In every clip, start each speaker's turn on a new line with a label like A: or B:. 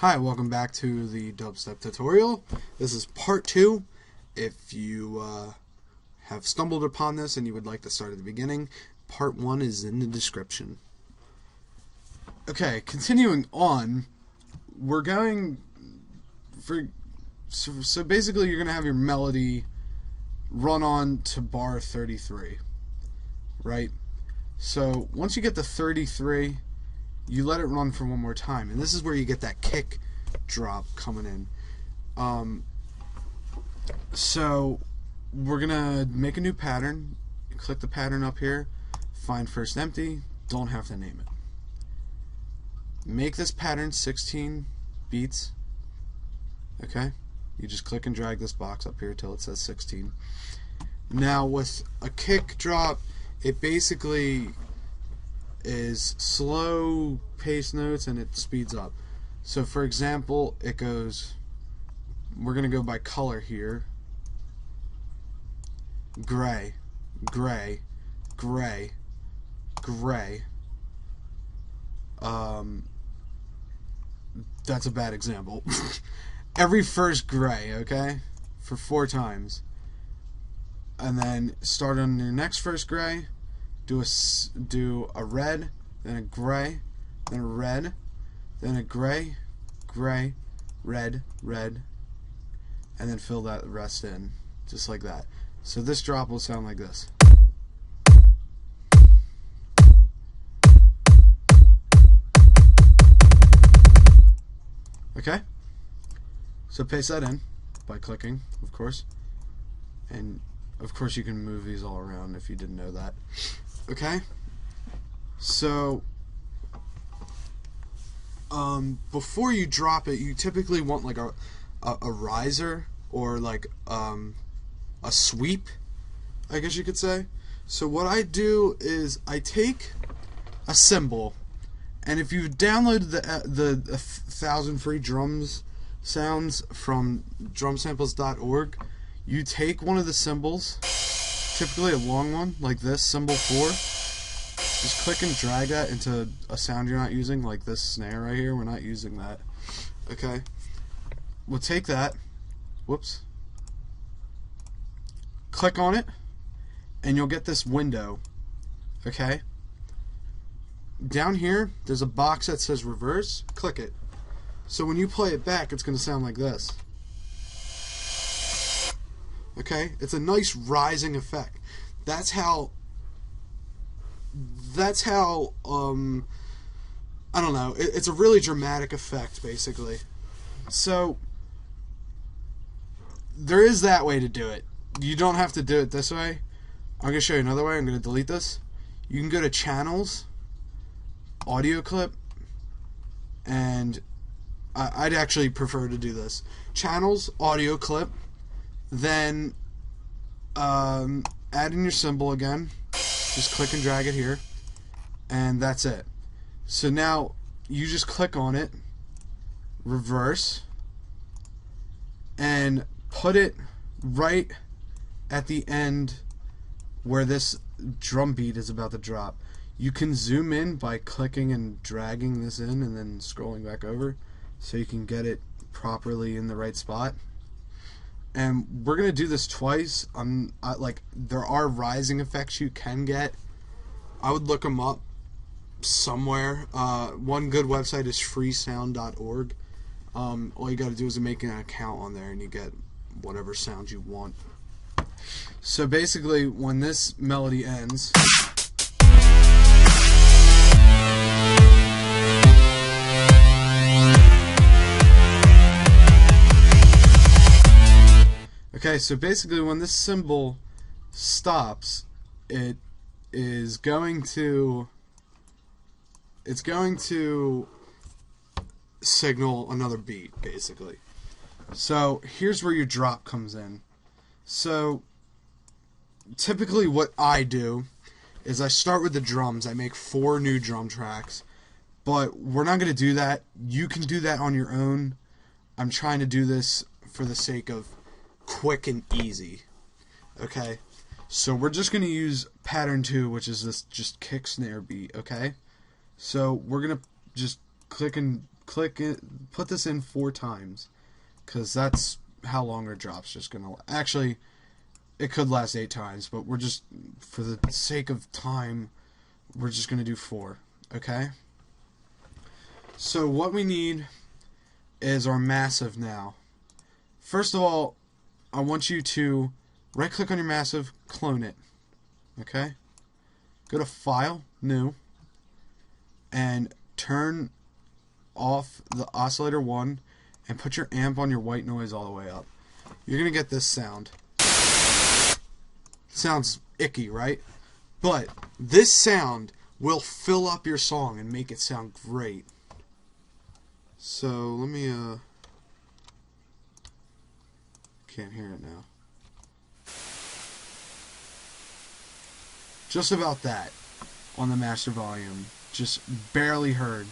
A: Hi, welcome back to the Dubstep tutorial. This is part 2. If you have stumbled upon this and you would like to start at the beginning, part 1 is in the description. Okay, continuing on, we're going for... So basically you're going to have your melody run on to bar 33, right? So once you get to 33, you let it run for one more time, and this is where you get that kick drop coming in. So we're gonna make a new pattern. Click the pattern up here, find first empty, don't have to name it. Make this pattern 16 beats. Okay, you just click and drag this box up here till it says 16. Now with a kick drop, it basically is slow pace notes and it speeds up. So for example, it goes, we're going to go by color here, gray, gray, gray, gray. That's a bad example. Every first gray, okay, for 4 times, and then start on your next first gray. Do a red, then a gray, then a red, then a gray, gray, red, red, and then fill that rest in, just like that. So this drop will sound like this. Okay? So paste that in by clicking, of course. And of course you can move these all around if you didn't know that. Okay, so before you drop it, you typically want like a riser or like a sweep, I guess you could say. So what I do is I take a cymbal, and if you've downloaded the 1,000 free drums sounds from drumsamples.org, you take one of the cymbals, typically a long one like this, cymbal 4. Just click and drag that into a sound you're not using, like this snare right here. We're not using that. Okay? We'll take that. Whoops. Click on it, and you'll get this window. Okay? Down here, there's a box that says reverse. Click it. So when you play it back, it's going to sound like this. Okay, it's a nice rising effect. That's how I don't know, it's a really dramatic effect basically. So there is that way to do it. You don't have to do it this way. I'm going to show you another way. I'm going to delete this. You can go to channels, audio clip, and I'd actually prefer to do this. Channels, audio clip, then add in your cymbal again. Just click and drag it here, and that's it. So now you just click on it, reverse, and put it right at the end where this drum beat is about to drop. You can zoom in by clicking and dragging this in and then scrolling back over so you can get it properly in the right spot. And we're gonna do this twice. Like, there are rising effects you can get. I would look them up somewhere. One good website is freesound.org. All you gotta do is make an account on there and you get whatever sound you want. So basically, when this melody ends, okay, so basically when this cymbal stops, it is going to signal another beat, basically. So here's where your drop comes in. So typically what I do is I start with the drums. I make 4 new drum tracks, but we're not going to do that. You can do that on your own. I'm trying to do this for the sake of quick and easy. Okay, so we're just going to use pattern 2, which is this just kick snare beat. Okay, so we're going to just click and click it, put this in 4 times, because that's how long our drop's just gonna. Actually, it could last 8 times, but we're just, for the sake of time, we're just gonna do 4. Okay. So what we need is our massive now. First of all, I want you to right click on your massive, clone it. Okay? Go to File, New, and turn off the oscillator 1 and put your amp on your white noise all the way up. You're going to get this sound. Sounds icky, right? But this sound will fill up your song and make it sound great. So let me can't hear it now. Just about that on the master volume. Just barely heard.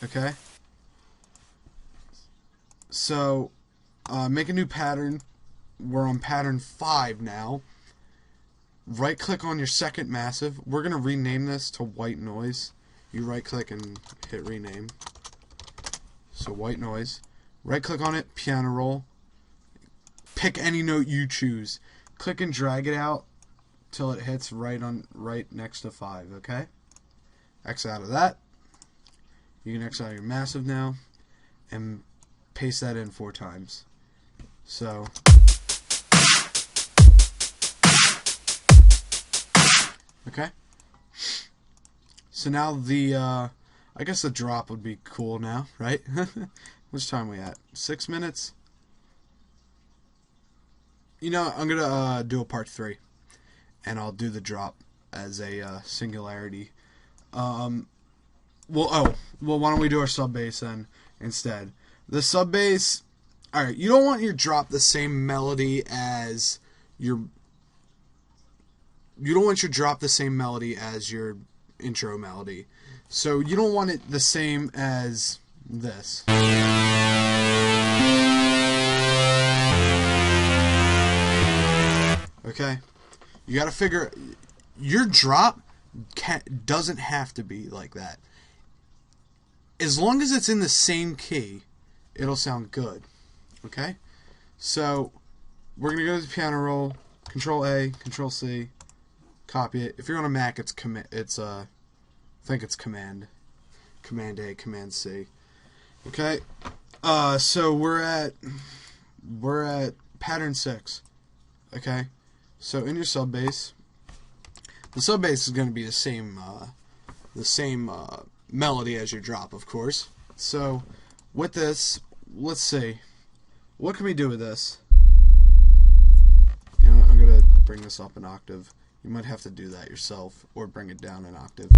A: Okay? So make a new pattern. We're on pattern 5 now. Right click on your second massive. We're gonna rename this to white noise. You right click and hit rename. So white noise. Right click on it, piano roll. Pick any note you choose. Click and drag it out till it hits right next to 5, okay? X out of that. You can X out your massive now and paste that in 4 times. So okay. So now the I guess the drop would be cool now, right? Which time are we at? 6 minutes? You know, I'm gonna do a part 3, and I'll do the drop as a singularity. Well, why don't we do our sub bass then instead? The sub bass. All right, you don't want your drop the same melody as your. You don't want your drop the same melody as your intro melody. So you don't want it the same as this. Okay? You gotta figure, your drop doesn't have to be like that. As long as it's in the same key, it'll sound good. Okay? So we're gonna go to the piano roll, Control A, Control C, copy it. If you're on a Mac, it's I think it's Command A, Command C. Okay, so we're at pattern 6. Okay, so in your sub bass, the sub bass is going to be the same melody as your drop, of course. So with this, let's see, what can we do with this? You know, I'm gonna bring this up an octave. You might have to do that yourself, or bring it down an octave.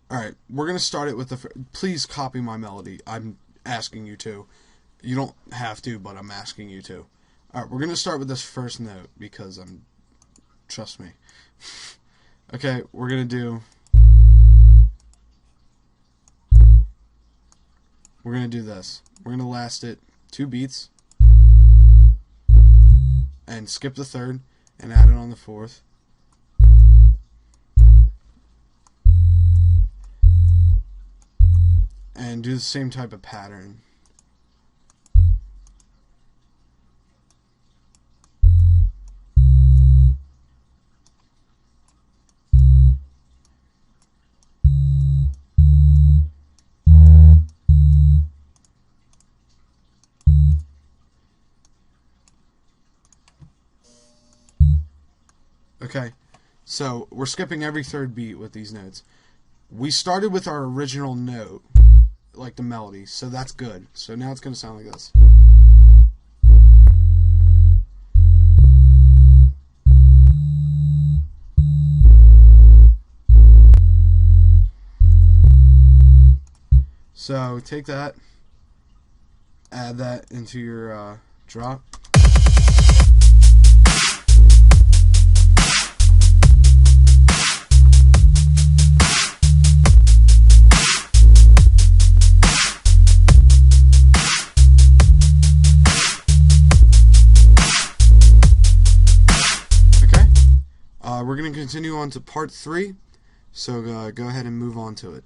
A: Alright, we're going to start it with the... Please copy my melody. I'm asking you to. You don't have to, but I'm asking you to. Alright, we're going to start with this first note, because I'm... Trust me. Okay, we're going to do... We're going to do this. We're going to last it 2 beats. And skip the 3rd, and add it on the 4th. And do the same type of pattern. Okay, so we're skipping every 3rd beat with these notes. We started with our original note, like the melody, so that's good. So now it's going to sound like this. So take that, add that into your drop. we're going to continue on to part 3, so go ahead and move on to it.